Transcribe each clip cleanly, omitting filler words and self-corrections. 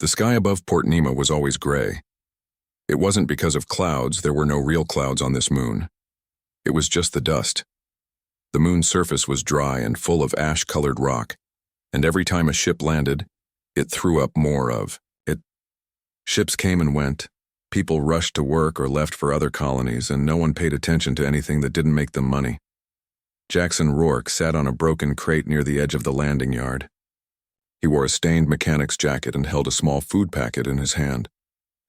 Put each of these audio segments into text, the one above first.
The sky above Port Nema was always gray. It wasn't because of clouds, there were no real clouds on this moon. It was just the dust. The moon's surface was dry and full of ash-colored rock, and every time a ship landed, it threw up more of it. Ships came and went, people rushed to work or left for other colonies, and no one paid attention to anything that didn't make them money. Jackson Rourke sat on a broken crate near the edge of the landing yard. He wore a stained mechanic's jacket and held a small food packet in his hand.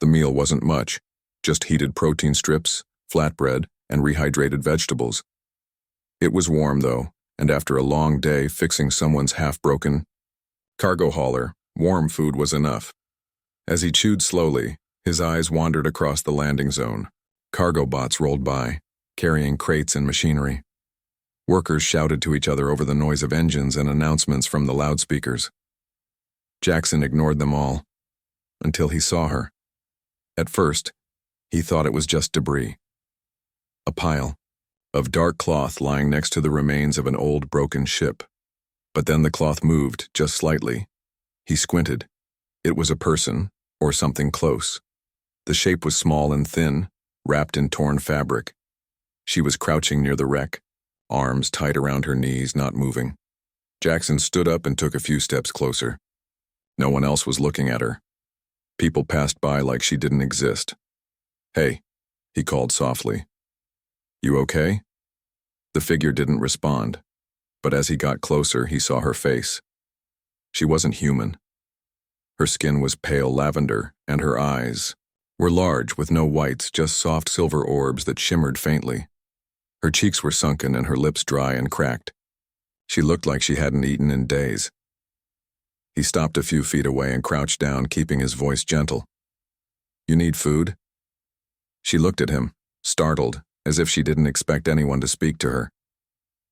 The meal wasn't much, just heated protein strips, flatbread, and rehydrated vegetables. It was warm, though, and after a long day fixing someone's half-broken cargo hauler, warm food was enough. As he chewed slowly, his eyes wandered across the landing zone. Cargo bots rolled by, carrying crates and machinery. Workers shouted to each other over the noise of engines and announcements from the loudspeakers. Jackson ignored them all, until he saw her. At first, he thought it was just debris. A pile of dark cloth lying next to the remains of an old broken ship. But then the cloth moved, just slightly. He squinted. It was a person, or something close. The shape was small and thin, wrapped in torn fabric. She was crouching near the wreck, arms tight around her knees, not moving. Jackson stood up and took a few steps closer. No one else was looking at her. People passed by like she didn't exist. "Hey," he called softly. "You okay?" The figure didn't respond, but as he got closer, he saw her face. She wasn't human. Her skin was pale lavender, and her eyes were large with no whites, just soft silver orbs that shimmered faintly. Her cheeks were sunken and her lips dry and cracked. She looked like she hadn't eaten in days. He stopped a few feet away and crouched down, keeping his voice gentle. "You need food?" She looked at him, startled, as if she didn't expect anyone to speak to her.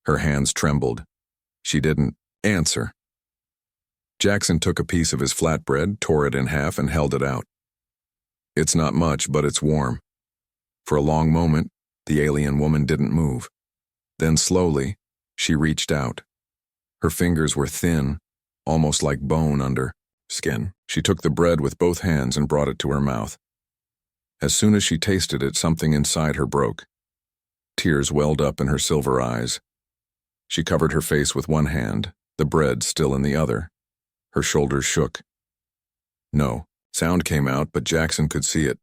Her hands trembled. She didn't answer. Jackson took a piece of his flatbread, tore it in half, and held it out. "It's not much, but it's warm." For a long moment, the alien woman didn't move. Then slowly, she reached out. Her fingers were thin, almost like bone under skin. She took the bread with both hands and brought it to her mouth. As soon as she tasted it, something inside her broke. Tears welled up in her silver eyes. She covered her face with one hand, the bread still in the other. Her shoulders shook. No sound came out, but Jackson could see it.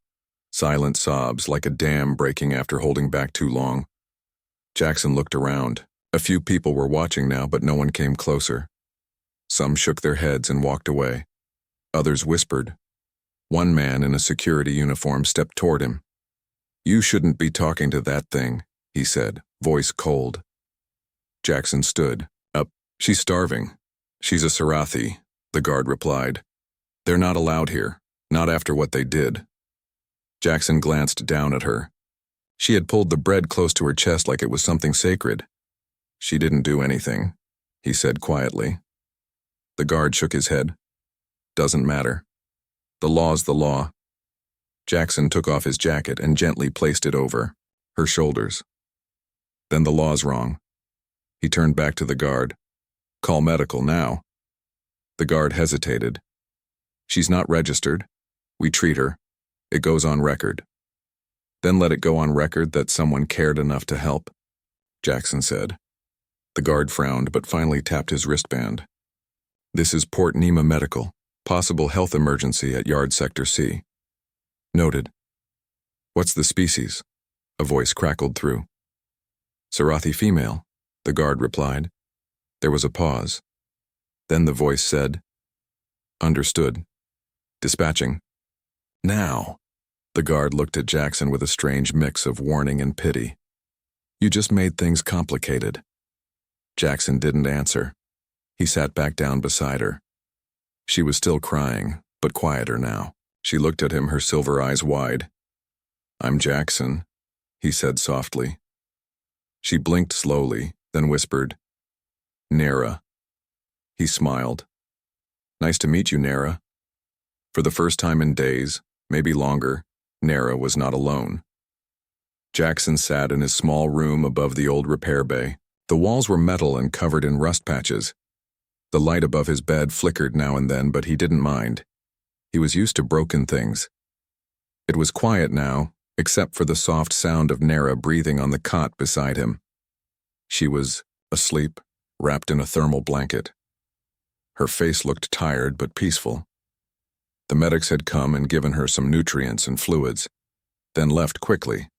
Silent sobs, like a dam breaking after holding back too long. Jackson looked around. A few people were watching now, but no one came closer. Some shook their heads and walked away. Others whispered. One man in a security uniform stepped toward him. "You shouldn't be talking to that thing," he said, voice cold. Jackson stood up. "She's starving." "She's a Scifi," the guard replied. "They're not allowed here, not after what they did." Jackson glanced down at her. She had pulled the bread close to her chest like it was something sacred. "She didn't do anything," he said quietly. The guard shook his head. "Doesn't matter. The law's the law." Jackson took off his jacket and gently placed it over her shoulders. "Then the law's wrong." He turned back to the guard. "Call medical now." The guard hesitated. "She's not registered. We treat her. It goes on record." "Then let it go on record that someone cared enough to help," Jackson said. The guard frowned but finally tapped his wristband. "This is Port Nema Medical. Possible health emergency at Yard Sector C." "Noted." "What's the species?" A voice crackled through. "Scifi female," the guard replied. There was a pause. Then the voice said, "Understood. Dispatching." "Now." The guard looked at Jackson with a strange mix of warning and pity. "You just made things complicated." Jackson didn't answer. He sat back down beside her. She was still crying, but quieter now. She looked at him, her silver eyes wide. "I'm Jackson," he said softly. She blinked slowly, then whispered, "Nera." He smiled. "Nice to meet you, Nera." For the first time in days, maybe longer, Nera was not alone. Jackson sat in his small room above the old repair bay. The walls were metal and covered in rust patches. The light above his bed flickered now and then, but he didn't mind. He was used to broken things. It was quiet now, except for the soft sound of Nera breathing on the cot beside him. She was asleep, wrapped in a thermal blanket. Her face looked tired but peaceful. The medics had come and given her some nutrients and fluids, then left quickly.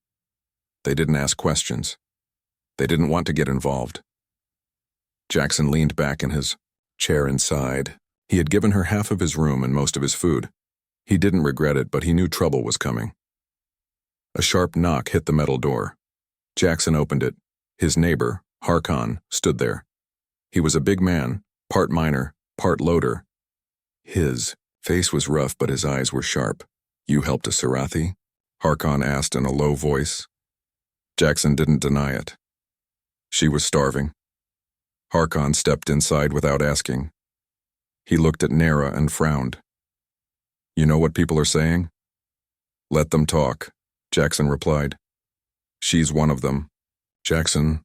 They didn't ask questions. They didn't want to get involved. Jackson leaned back in his chair inside. He had given her half of his room and most of his food. He didn't regret it, but he knew trouble was coming. A sharp knock hit the metal door. Jackson opened it. His neighbor, Harkon, stood there. He was a big man, part miner, part loader. His face was rough, but his eyes were sharp. "You helped a Sarathi?" Harkon asked in a low voice. Jackson didn't deny it. She was starving. Harkon stepped inside without asking. He looked at Nera and frowned. "You know what people are saying?" "Let them talk," Jackson replied. "She's one of them." "Jackson,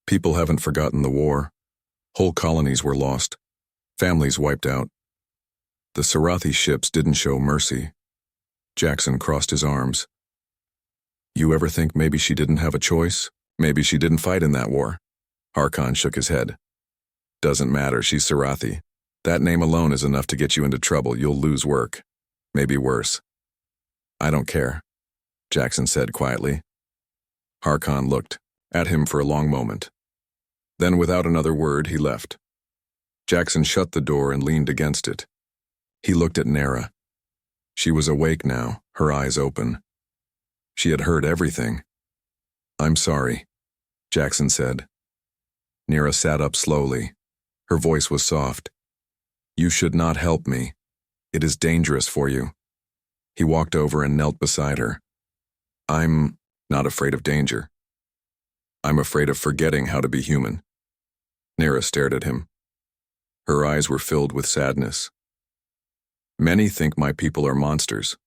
people haven't forgotten the war. Whole colonies were lost. Families wiped out. The Sarathi ships didn't show mercy." Jackson crossed his arms. "You ever think maybe she didn't have a choice? Maybe she didn't fight in that war?" Harkon shook his head. "Doesn't matter, she's Sarathi. That name alone is enough to get you into trouble. You'll lose work. Maybe worse." "I don't care," Jackson said quietly. Harkon looked at him for a long moment. Then without another word, he left. Jackson shut the door and leaned against it. He looked at Nera. She was awake now, her eyes open. She had heard everything. "I'm sorry," Jackson said. Nera sat up slowly. Her voice was soft. "You should not help me. It is dangerous for you." He walked over and knelt beside her. "I'm not afraid of danger. I'm afraid of forgetting how to be human." Nera stared at him. Her eyes were filled with sadness. "Many think my people are monsters."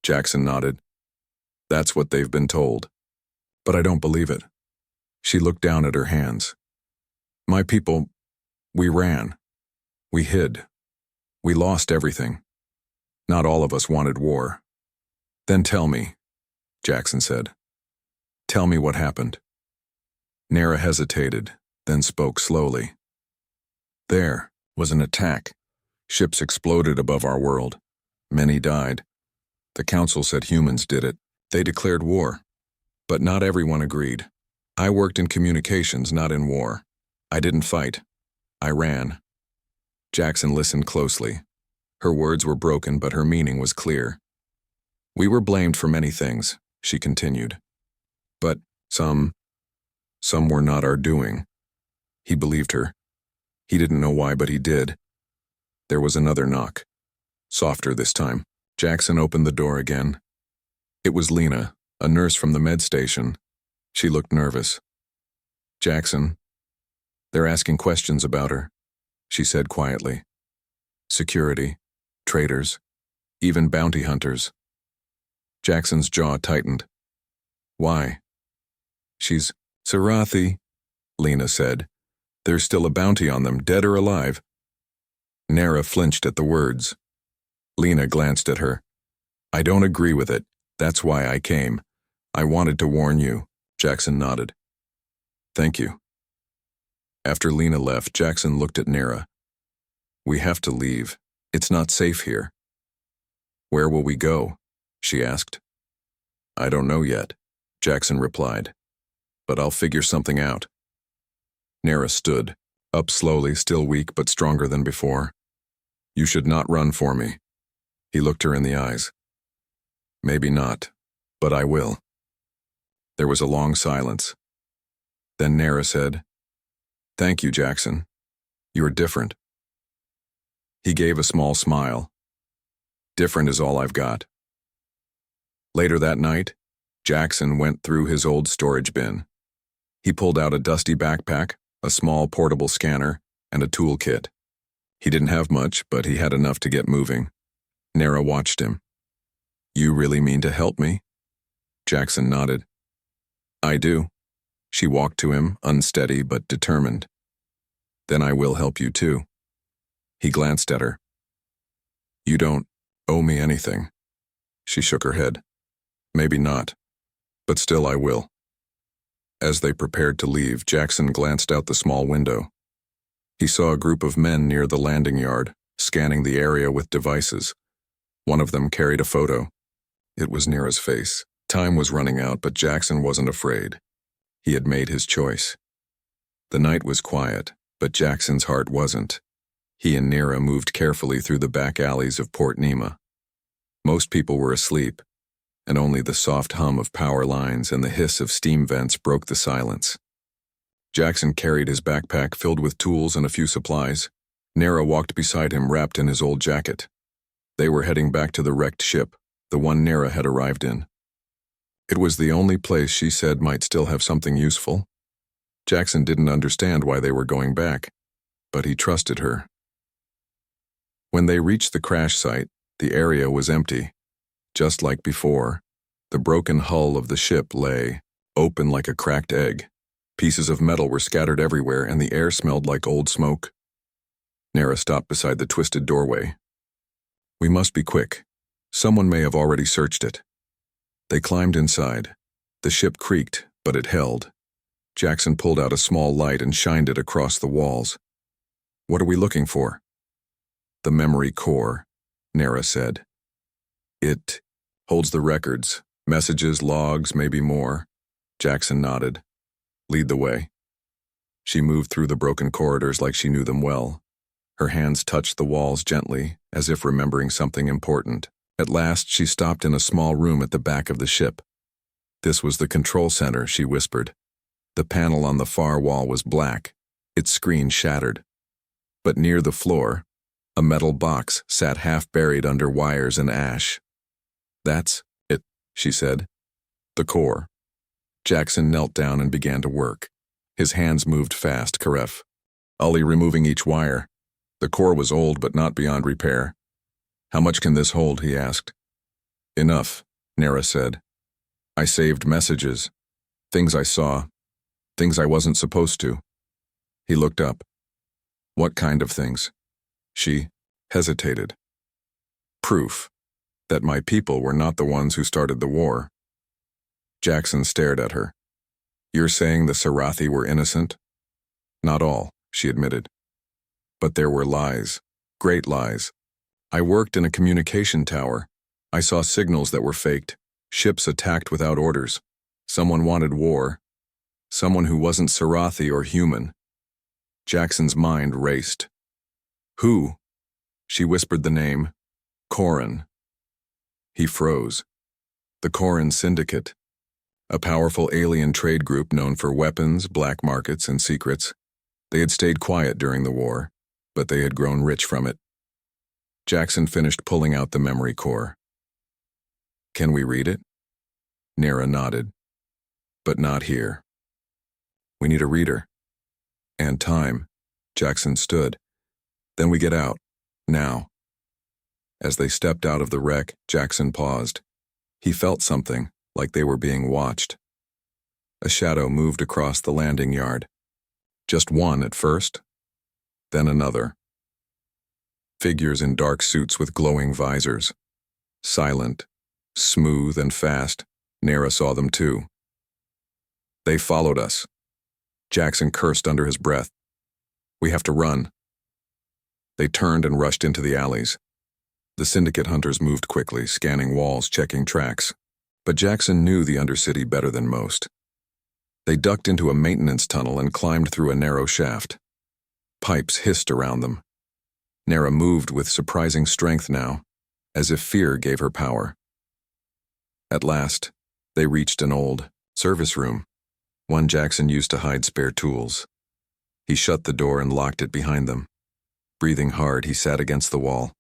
Jackson nodded. "That's what they've been told. But I don't believe it." She looked down at her hands. "My people, we ran. We hid. We lost everything. Not all of us wanted war." "Then tell me," Jackson said. "Tell me what happened." Nera hesitated, then spoke slowly. "There was an attack. Ships exploded above our world. Many died. The council said humans did it. They declared war. But not everyone agreed. I worked in communications, not in war. I didn't fight. I ran." Jackson listened closely. Her words were broken, but her meaning was clear. "We were blamed for many things," she continued. "But some were not our doing." He believed her. He didn't know why, but he did. There was another knock. Softer this time. Jackson opened the door again. It was Lena, a nurse from the med station. She looked nervous. "Jackson, they're asking questions about her," she said quietly. "Security, traitors, even bounty hunters." Jackson's jaw tightened. "Why?" "She's Sarathi," Lena said. "There's still a bounty on them, dead or alive." Nera flinched at the words. Lena glanced at her. "I don't agree with it. That's why I came. I wanted to warn you." Jackson nodded. "Thank you." After Lena left, Jackson looked at Nera. "We have to leave. It's not safe here." "Where will we go?" she asked. "I don't know yet," Jackson replied. "But I'll figure something out." Nera stood, up slowly, still weak but stronger than before. "You should not run for me." He looked her in the eyes. "Maybe not, but I will." There was a long silence. Then Nera said, "Thank you, Jackson. You're different." He gave a small smile. "Different is all I've got." Later that night, Jackson went through his old storage bin. He pulled out a dusty backpack, a small portable scanner, and a toolkit. He didn't have much, but he had enough to get moving. Nera watched him. "You really mean to help me?" Jackson nodded. "I do." She walked to him, unsteady but determined. "Then I will help you too." He glanced at her. You don't owe me anything. She shook her head. Maybe not, but still I will. As they prepared to leave, Jackson glanced out the small window. He saw a group of men near the landing yard, scanning the area with devices. One of them carried a photo. It was Nira's face. Time was running out, but Jackson wasn't afraid. He had made his choice. The night was quiet, but Jackson's heart wasn't. He and Nira moved carefully through the back alleys of Port Nema. Most people were asleep, and only the soft hum of power lines and the hiss of steam vents broke the silence. Jackson carried his backpack filled with tools and a few supplies. Nira walked beside him wrapped in his old jacket. They were heading back to the wrecked ship, the one Nira had arrived in. It was the only place she said might still have something useful. Jackson didn't understand why they were going back, but he trusted her. When they reached the crash site, the area was empty. Just like before, the broken hull of the ship lay, open like a cracked egg. Pieces of metal were scattered everywhere, and the air smelled like old smoke. Nira stopped beside the twisted doorway. We must be quick. Someone may have already searched it. They climbed inside. The ship creaked, but it held. Jackson pulled out a small light and shined it across the walls. What are we looking for? The memory core, Nira said. It holds the records, messages, logs, maybe more. Jackson nodded. Lead the way. She moved through the broken corridors like she knew them well. Her hands touched the walls gently, as if remembering something important. At last, she stopped in a small room at the back of the ship. This was the control center, she whispered. The panel on the far wall was black, its screen shattered. But near the floor, a metal box sat half buried under wires and ash. That's it, she said. The core. Jackson knelt down and began to work. His hands moved fast, Karef. Ollie removing each wire. The core was old but not beyond repair. How much can this hold, he asked. Enough, Nira said. I saved messages, things I saw, things I wasn't supposed to. He looked up. What kind of things? She hesitated. Proof that my people were not the ones who started the war. Jackson stared at her. You're saying the Sarathi were innocent? Not all, she admitted. But there were lies, great lies. I worked in a communication tower. I saw signals that were faked, ships attacked without orders. Someone wanted war. Someone who wasn't Sarathi or human. Jackson's mind raced. Who? She whispered the name. Koran. He froze. The Koran Syndicate. A powerful alien trade group known for weapons, black markets, and secrets. They had stayed quiet during the war, but they had grown rich from it. Jackson finished pulling out the memory core. Can we read it? Nira nodded. But not here. We need a reader. And time. Jackson stood. Then we get out. Now. As they stepped out of the wreck, Jackson paused. He felt something, like they were being watched. A shadow moved across the landing yard. Just one at first, then another. Figures in dark suits with glowing visors. Silent, smooth and fast, Nira saw them too. They followed us. Jackson cursed under his breath. We have to run. They turned and rushed into the alleys. The syndicate hunters moved quickly, scanning walls, checking tracks. But Jackson knew the Undercity better than most. They ducked into a maintenance tunnel and climbed through a narrow shaft. Pipes hissed around them. Nira moved with surprising strength now, as if fear gave her power. At last, they reached an old service room, one Jackson used to hide spare tools. He shut the door and locked it behind them. Breathing hard, he sat against the wall.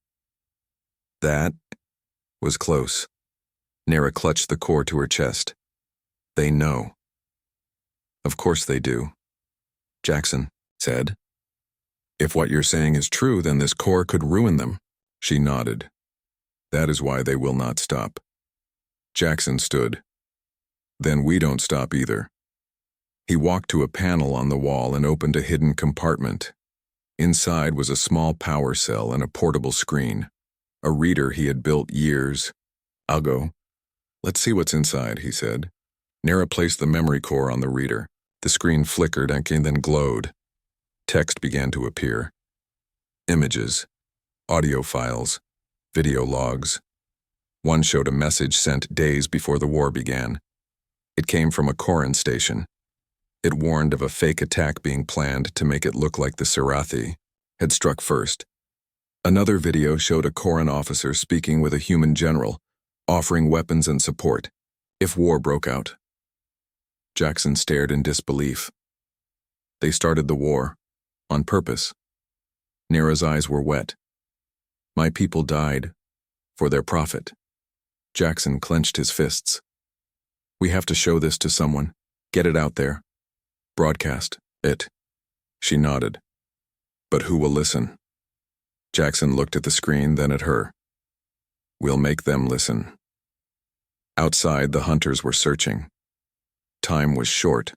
That was close. Nira clutched the core to her chest. They know. Of course they do, Jackson said. If what you're saying is true, then this core could ruin them. She nodded. That is why they will not stop. Jackson stood. Then we don't stop either. He walked to a panel on the wall and opened a hidden compartment. Inside was a small power cell and a portable screen. a reader he had built years ago. "Let's see what's inside," he said. Nera placed the memory core on the reader. The screen flickered and then glowed. Text began to appear. Images, audio files, video logs. One showed a message sent days before the war began. It came from a Koran station. It warned of a fake attack being planned to make it look like the Scifi had struck first. Another video showed a Koran officer speaking with a human general, offering weapons and support if war broke out. Jackson stared in disbelief. They started the war, on purpose. Nera's eyes were wet. My people died, for their profit. Jackson clenched his fists. We have to show this to someone. Get it out there. Broadcast it. She nodded. But who will listen? Jackson looked at the screen, then at her. We'll make them listen. Outside, the hunters were searching. Time was short.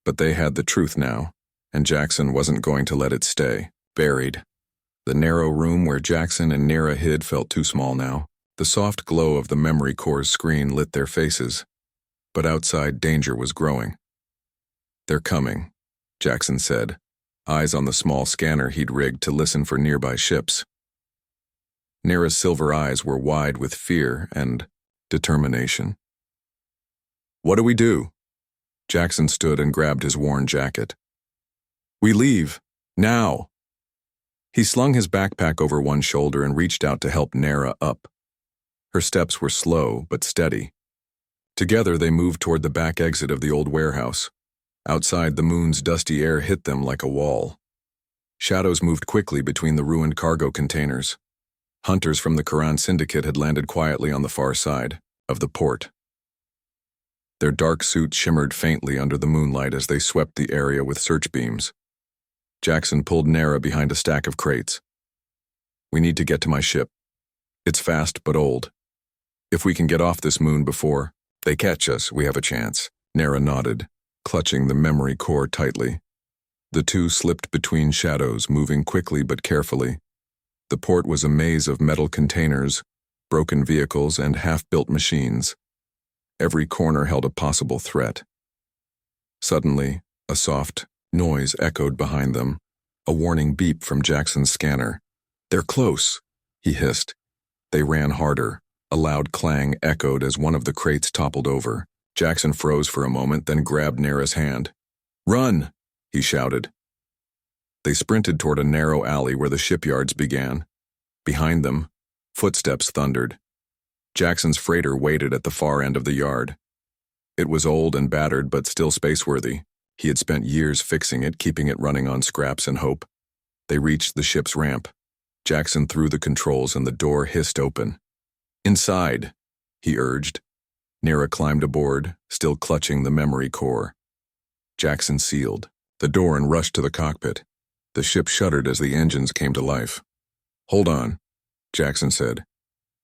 But they had the truth now, and Jackson wasn't going to let it stay buried. The narrow room where Jackson and Nera hid felt too small now. The soft glow of the memory core's screen lit their faces. But outside, danger was growing. They're coming, Jackson said, eyes on the small scanner he'd rigged to listen for nearby ships. Nera's silver eyes were wide with fear and determination. What do we do? Jackson stood and grabbed his worn jacket. We leave, now. He slung his backpack over one shoulder and reached out to help Nera up. Her steps were slow but steady. Together they moved toward the back exit of the old warehouse. Outside, the moon's dusty air hit them like a wall. Shadows moved quickly between the ruined cargo containers. Hunters from the Quran Syndicate had landed quietly on the far side of the port. Their dark suits shimmered faintly under the moonlight as they swept the area with search beams. Jackson pulled Nera behind a stack of crates. We need to get to my ship. It's fast but old. If we can get off this moon before they catch us, we have a chance. Nera nodded, clutching the memory core tightly. The two slipped between shadows, moving quickly but carefully. The port was a maze of metal containers, broken vehicles, and half-built machines. Every corner held a possible threat. Suddenly, a soft noise echoed behind them, a warning beep from Jackson's scanner. They're close, he hissed. They ran harder. A loud clang echoed as one of the crates toppled over. Jackson froze for a moment, then grabbed Nera's hand. Run, he shouted. They sprinted toward a narrow alley where the shipyards began. Behind them, footsteps thundered. Jackson's freighter waited at the far end of the yard. It was old and battered, but still spaceworthy. He had spent years fixing it, keeping it running on scraps and hope. They reached the ship's ramp. Jackson threw the controls and the door hissed open. Inside, he urged. Nera climbed aboard, still clutching the memory core. Jackson sealed the door and rushed to the cockpit. The ship shuddered as the engines came to life. Hold on, Jackson said.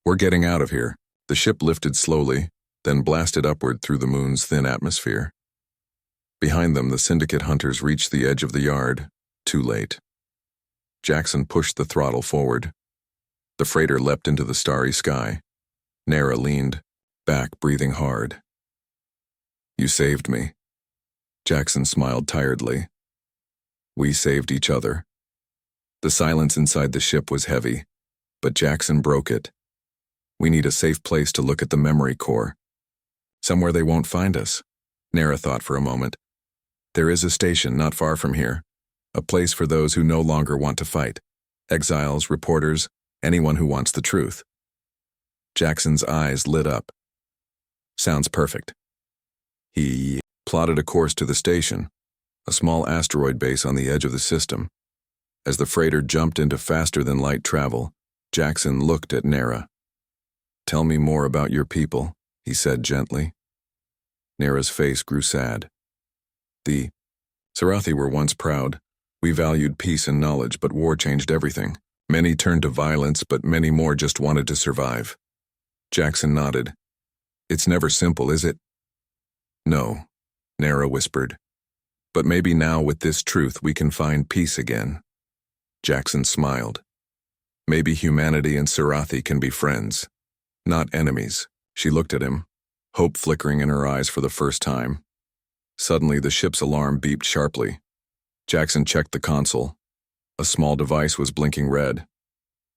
We're getting out of here. The ship lifted slowly, then blasted upward through the moon's thin atmosphere. Behind them, the Syndicate hunters reached the edge of the yard, too late. Jackson pushed the throttle forward. The freighter leapt into the starry sky. Nera leaned back, breathing hard. You saved me. Jackson smiled tiredly. We saved each other. The silence inside the ship was heavy, but Jackson broke it. We need a safe place to look at the memory core. Somewhere they won't find us. Nera thought for a moment. There is a station not far from here, a place for those who no longer want to fight. Exiles, reporters, anyone who wants the truth. Jackson's eyes lit up. Sounds perfect. He plotted a course to the station, a small asteroid base on the edge of the system. As the freighter jumped into faster-than-light travel, Jackson looked at Nera. Tell me more about your people, he said gently. Nera's face grew sad. The Scifi were once proud. We valued peace and knowledge, but war changed everything. Many turned to violence, but many more just wanted to survive. Jackson nodded. It's never simple, is it? No, Nera whispered. But maybe now with this truth we can find peace again. Jackson smiled. Maybe humanity and Scifi can be friends, not enemies. She looked at him, hope flickering in her eyes for the first time. Suddenly, the ship's alarm beeped sharply. Jackson checked the console. A small device was blinking red.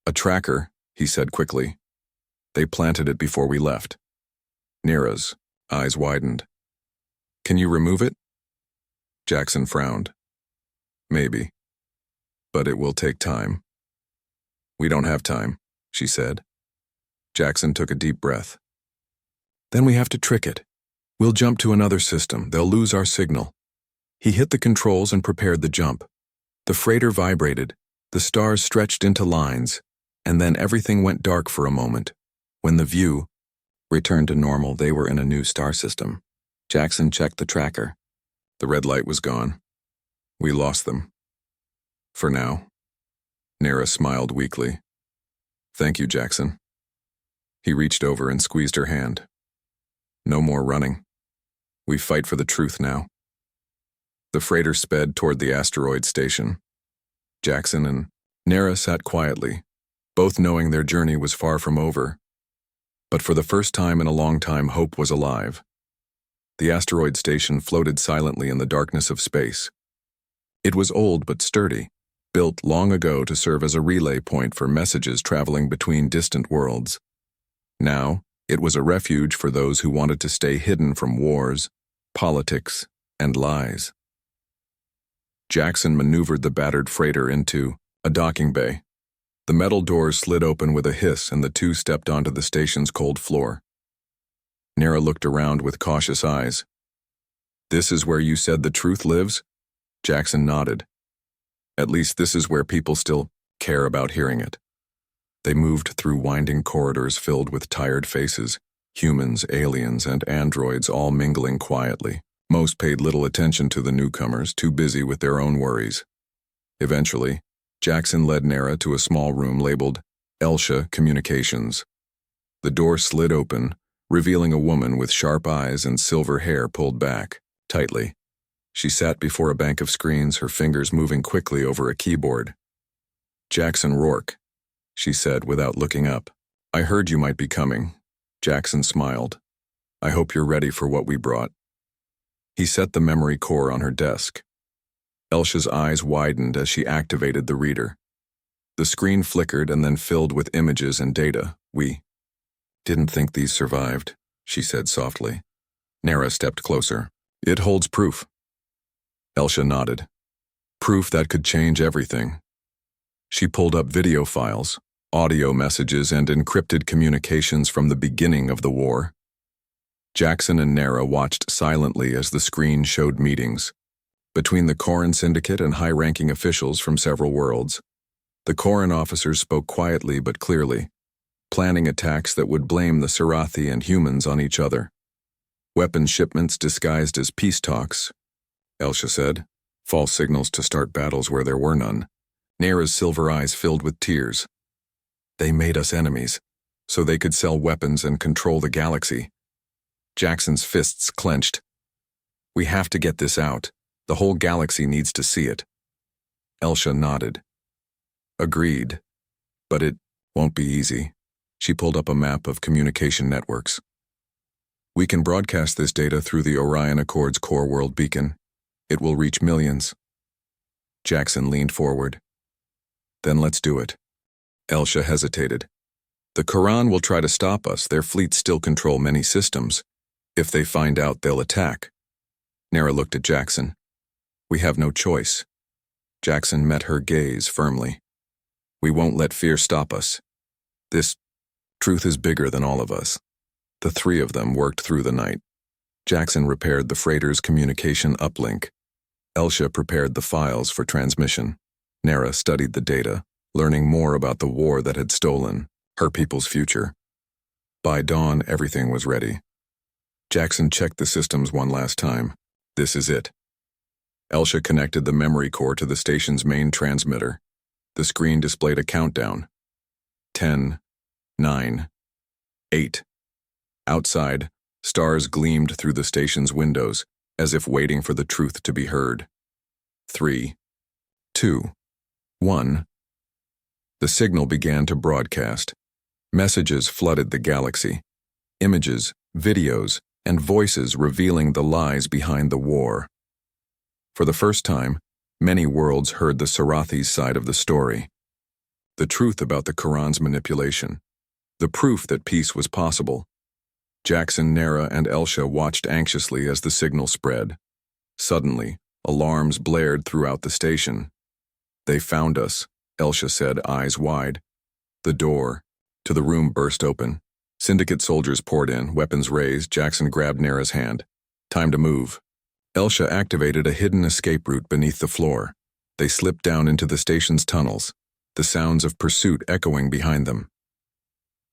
A tracker, he said quickly. They planted it before we left. Nera's eyes widened. Can you remove it? Jackson frowned. Maybe. But it will take time. We don't have time, she said. Jackson took a deep breath. Then we have to trick it. We'll jump to another system. They'll lose our signal. He hit the controls and prepared the jump. The freighter vibrated, the stars stretched into lines, and then everything went dark for a moment. When the view returned to normal, they were in a new star system. Jackson checked the tracker. The red light was gone. We lost them. For now. Nera smiled weakly. Thank you, Jackson. He reached over and squeezed her hand. No more running. We fight for the truth now. The freighter sped toward the asteroid station. Jackson and Nera sat quietly, both knowing their journey was far from over. But for the first time in a long time, hope was alive. The asteroid station floated silently in the darkness of space. It was old but sturdy, built long ago to serve as a relay point for messages traveling between distant worlds. Now, it was a refuge for those who wanted to stay hidden from wars, politics, and lies. Jackson maneuvered the battered freighter into a docking bay. The metal doors slid open with a hiss and the two stepped onto the station's cold floor. Nera looked around with cautious eyes. This is where you said the truth lives? Jackson nodded. At least this is where people still care about hearing it. They moved through winding corridors filled with tired faces, humans, aliens, and androids all mingling quietly. Most paid little attention to the newcomers, too busy with their own worries. Eventually, Jackson led Nera to a small room labeled Elsha Communications. The door slid open, revealing a woman with sharp eyes and silver hair pulled back, tightly. She sat before a bank of screens, her fingers moving quickly over a keyboard. Jackson Rourke, she said without looking up. I heard you might be coming. Jackson smiled. I hope you're ready for what we brought. He set the memory core on her desk. Elsha's eyes widened as she activated the reader. The screen flickered and then filled with images and data. We didn't think these survived, she said softly. Nera stepped closer. It holds proof. Elsha nodded. Proof that could change everything. She pulled up video files, audio messages, and encrypted communications from the beginning of the war. Jackson and Nera watched silently as the screen showed meetings between the Corran Syndicate and high-ranking officials from several worlds. The Corran officers spoke quietly but clearly, planning attacks that would blame the Scifi and humans on each other. Weapons shipments disguised as peace talks, Elsha said, false signals to start battles where there were none. Nera's silver eyes filled with tears. They made us enemies, so they could sell weapons and control the galaxy. Jackson's fists clenched. We have to get this out. The whole galaxy needs to see it. Elsha nodded. Agreed. But it won't be easy. She pulled up a map of communication networks. We can broadcast this data through the Orion Accord's core world beacon. It will reach millions. Jackson leaned forward. Then let's do it. Elsha hesitated. The Corran will try to stop us. Their fleets still control many systems. If they find out, they'll attack. Nera looked at Jackson. We have no choice. Jackson met her gaze firmly. We won't let fear stop us. This truth is bigger than all of us. The three of them worked through the night. Jackson repaired the freighter's communication uplink. Elsha prepared the files for transmission. Nera studied the data, learning more about the war that had stolen her people's future. By dawn, everything was ready. Jackson checked the systems one last time. This is it. Elsha connected the memory core to the station's main transmitter. The screen displayed a countdown. 10, 9, 8. Outside, stars gleamed through the station's windows, as if waiting for the truth to be heard. 3, 2, 1. The signal began to broadcast. Messages flooded the galaxy. Images, videos, and voices revealing the lies behind the war. For the first time, many worlds heard the Sarathi's side of the story. The truth about the Quran's manipulation. The proof that peace was possible. Jackson, Nara, and Elsha watched anxiously as the signal spread. Suddenly, alarms blared throughout the station. "They found us," Elsha said, eyes wide. The door to the room burst open. Syndicate soldiers poured in, weapons raised. Jackson grabbed Nara's hand. "Time to move." Elsha activated a hidden escape route beneath the floor. They slipped down into the station's tunnels, the sounds of pursuit echoing behind them.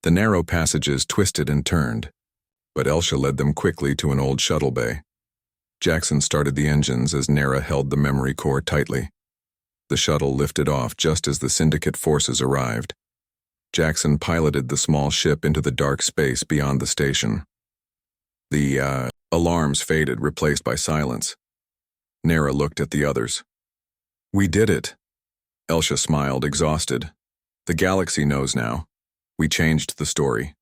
The narrow passages twisted and turned, but Elsha led them quickly to an old shuttle bay. Jackson started the engines as Nara held the memory core tightly. The shuttle lifted off just as the Syndicate forces arrived. Jackson piloted the small ship into the dark space beyond the station. The alarms faded, replaced by silence. Nara looked at the others. "We did it." Elsha smiled, exhausted. "The galaxy knows now. We changed the story."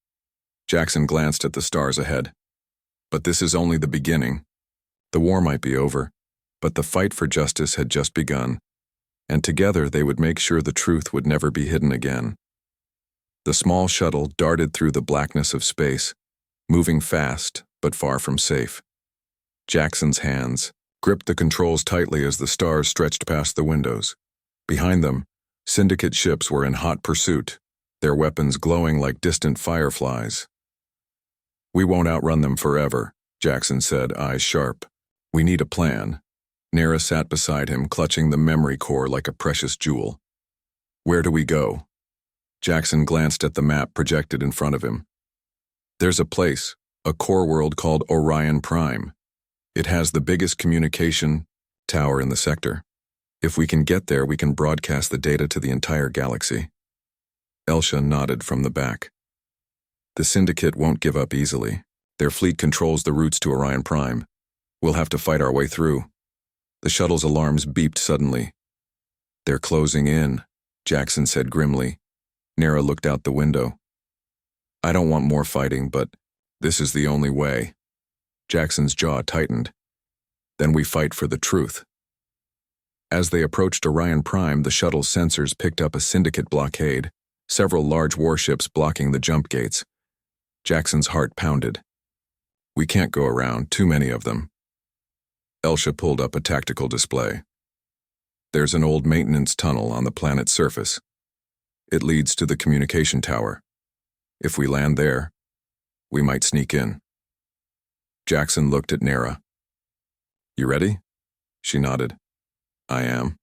Jackson glanced at the stars ahead. "But this is only the beginning. The war might be over, but the fight for justice had just begun, and together they would make sure the truth would never be hidden again." The small shuttle darted through the blackness of space, moving fast but far from safe. Jackson's hands gripped the controls tightly as the stars stretched past the windows. Behind them, Syndicate ships were in hot pursuit, their weapons glowing like distant fireflies. "We won't outrun them forever," Jackson said, eyes sharp. "We need a plan." Nara sat beside him, clutching the memory core like a precious jewel. "Where do we go?" Jackson glanced at the map projected in front of him. "There's a place, a core world called Orion Prime. It has the biggest communication tower in the sector. If we can get there, we can broadcast the data to the entire galaxy." Elsha nodded from the back. "The Syndicate won't give up easily. Their fleet controls the routes to Orion Prime. We'll have to fight our way through." The shuttle's alarms beeped suddenly. "They're closing in," Jackson said grimly. Nara looked out the window. "I don't want more fighting, but this is the only way." Jackson's jaw tightened. "Then we fight for the truth." As they approached Orion Prime, the shuttle's sensors picked up a Syndicate blockade, several large warships blocking the jump gates. Jackson's heart pounded. "We can't go around, too many of them." Elsha pulled up a tactical display. "There's an old maintenance tunnel on the planet's surface. It leads to the communication tower. If we land there, we might sneak in." Jackson looked at Nara. "You ready?" She nodded. "I am."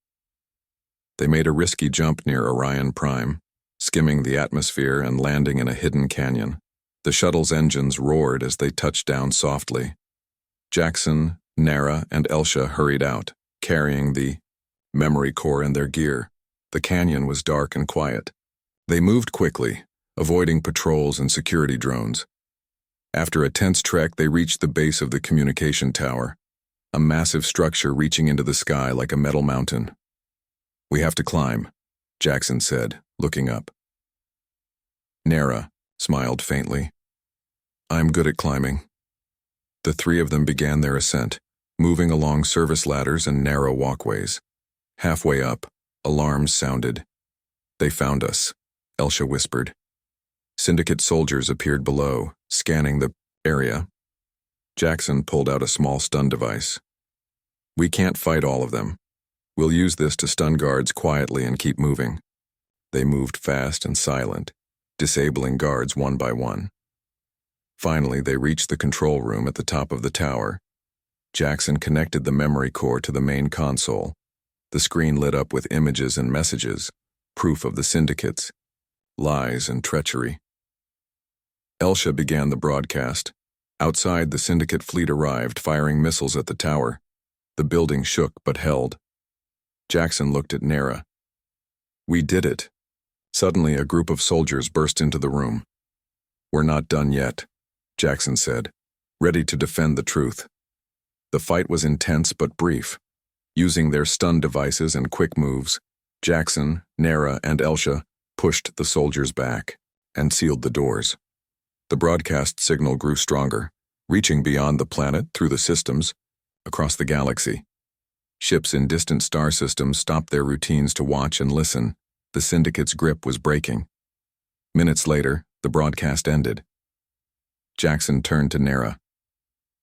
They made a risky jump near Orion Prime, skimming the atmosphere and landing in a hidden canyon. The shuttle's engines roared as they touched down softly. Jackson, Nara, and Elsha hurried out, carrying the memory core in their gear. The canyon was dark and quiet. They moved quickly, avoiding patrols and security drones. After a tense trek, they reached the base of the communication tower, a massive structure reaching into the sky like a metal mountain. "We have to climb," Jackson said, looking up. Nara smiled faintly. "I'm good at climbing." The three of them began their ascent, moving along service ladders and narrow walkways. Halfway up, alarms sounded. "They found us," Elsha whispered. Syndicate soldiers appeared below, scanning the area. Jackson pulled out a small stun device. "We can't fight all of them. We'll use this to stun guards quietly and keep moving." They moved fast and silent, disabling guards one by one. Finally, they reached the control room at the top of the tower. Jackson connected the memory core to the main console. The screen lit up with images and messages, proof of the Syndicate's lies and treachery. Elsha began the broadcast. Outside, the Syndicate fleet arrived, firing missiles at the tower. The building shook but held. Jackson looked at Nara. "We did it." Suddenly, a group of soldiers burst into the room. "We're not done yet," Jackson said, ready to defend the truth. The fight was intense but brief. Using their stun devices and quick moves, Jackson, Nara, and Elsha pushed the soldiers back, and sealed the doors. The broadcast signal grew stronger, reaching beyond the planet through the systems, across the galaxy. Ships in distant star systems stopped their routines to watch and listen. The Syndicate's grip was breaking. Minutes later, the broadcast ended. Jackson turned to Nera.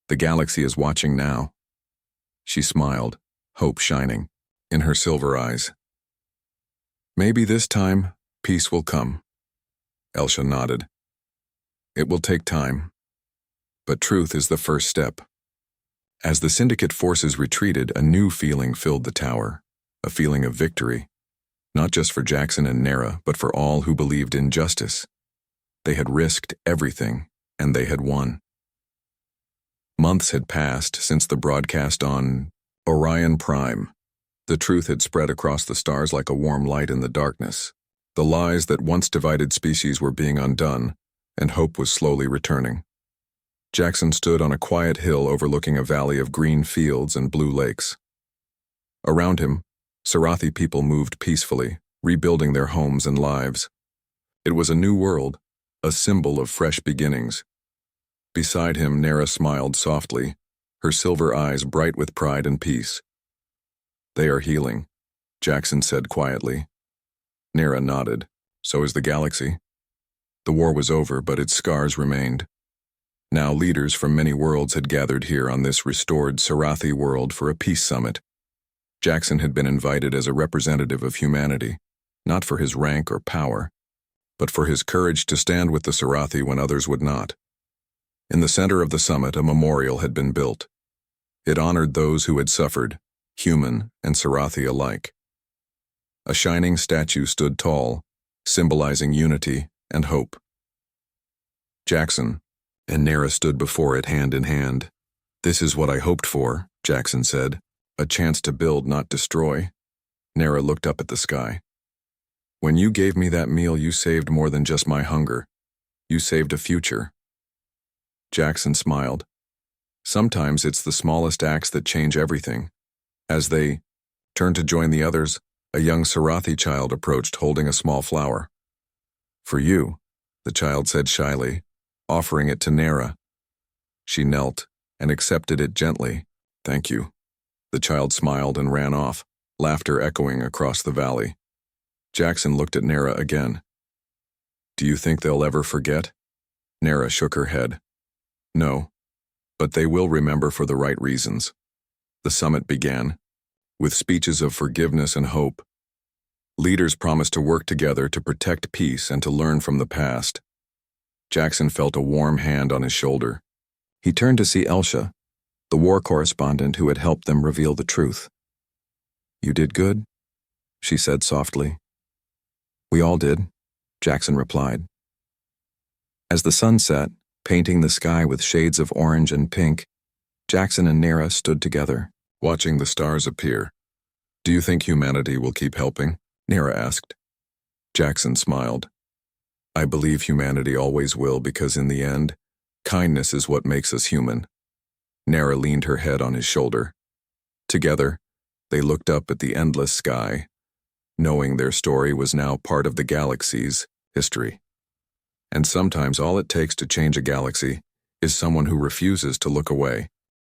"The galaxy is watching now." She smiled, hope shining in her silver eyes. "Maybe this time, peace will come." Elsha nodded. "It will take time, but truth is the first step." As the Syndicate forces retreated, a new feeling filled the tower, a feeling of victory, not just for Jackson and Nera, but for all who believed in justice. They had risked everything, and they had won. Months had passed since the broadcast on Orion Prime. The truth had spread across the stars like a warm light in the darkness. The lies that once divided species were being undone, and hope was slowly returning. Jackson stood on a quiet hill overlooking a valley of green fields and blue lakes. Around him, Sarathi people moved peacefully, rebuilding their homes and lives. It was a new world, a symbol of fresh beginnings. Beside him, Nera smiled softly, her silver eyes bright with pride and peace. "They are healing," Jackson said quietly. Nera nodded. "So is the galaxy." The war was over, but its scars remained. Now leaders from many worlds had gathered here on this restored Sarathi world for a peace summit. Jackson had been invited as a representative of humanity, not for his rank or power, but for his courage to stand with the Sarathi when others would not. In the center of the summit, a memorial had been built. It honored those who had suffered, human and Sarathi alike. A shining statue stood tall, symbolizing unity and hope. Jackson and Nera stood before it hand in hand. "This is what I hoped for," Jackson said. "A chance to build, not destroy." Nera looked up at the sky. "When you gave me that meal, you saved more than just my hunger. You saved a future." Jackson smiled. "Sometimes it's the smallest acts that change everything." As they turned to join the others, a young Sarathi child approached holding a small flower. "For you," the child said shyly, offering it to Nera. She knelt and accepted it gently. "Thank you." The child smiled and ran off, laughter echoing across the valley. Jackson looked at Nera again. "Do you think they'll ever forget?" Nera shook her head. "No, but they will remember for the right reasons." The summit began, with speeches of forgiveness and hope. Leaders promised to work together to protect peace and to learn from the past. Jackson felt a warm hand on his shoulder. He turned to see Elsha, the war correspondent who had helped them reveal the truth. "You did good," she said softly. "We all did," Jackson replied. As the sun set, painting the sky with shades of orange and pink, Jackson and Nera stood together, watching the stars appear. "Do you think humanity will keep helping?" Nera asked. Jackson smiled. "I believe humanity always will, because in the end, kindness is what makes us human." Nera leaned her head on his shoulder. Together, they looked up at the endless sky, knowing their story was now part of the galaxy's history. And sometimes all it takes to change a galaxy is someone who refuses to look away.